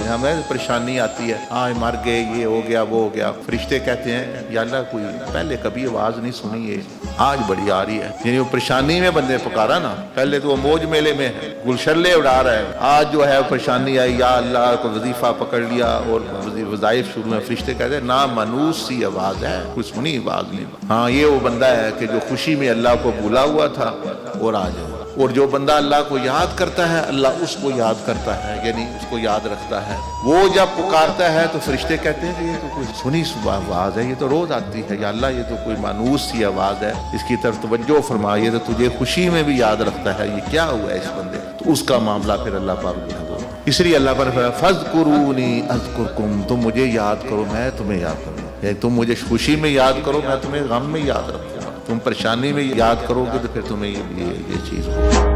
ہمیں پریشانی آتی ہے، ہاں مر گئے، یہ ہو گیا وہ ہو گیا، فرشتے کہتے ہیں یا اللہ کوئی پہلے کبھی آواز نہیں سنی ہے، آج بڑی آ رہی ہے۔ یعنی وہ پریشانی میں بندے پکارا نا، پہلے تو وہ موج میلے میں ہے، گلشلے اڑا رہا ہے، آج جو ہے پریشانی آئی، یا اللہ کو وظیفہ پکڑ لیا اور وظائف شروع میں، فرشتے کہتے ہیں نا منوس سی آواز ہے، کوئی سنی آواز نہیں۔ ہاں یہ وہ بندہ ہے کہ جو خوشی میں اللہ کو بھولا ہوا تھا اور آ جائے، اور جو بندہ اللہ کو یاد کرتا ہے اللہ اس کو یاد کرتا ہے، یعنی اس کو یاد رکھتا ہے۔ وہ جب پکارتا ہے تو فرشتے کہتے ہیں کہ یہ تو کوئی سنی آواز ہے، یہ تو روز آتی ہے، یا اللہ یہ تو کوئی مانوس سی آواز ہے، اس کی طرف توجہ فرما، یہ تو تجھے خوشی میں بھی یاد رکھتا ہے، یہ کیا ہوا ہے اس بندے، تو اس کا معاملہ پھر اللہ پاک جو ہے وہ، اس لیے اللہ پر فَاذْكُرُونِي أَذْكُرْكُمْ، تم مجھے یاد کرو میں تمہیں یاد کروں گا، تم مجھے خوشی میں یاد کرو میں تمہیں غم میں یاد رکھوں گا، تم پریشانی میں یاد کرو گے تو پھر تمہیں یہ چیز ہوگی۔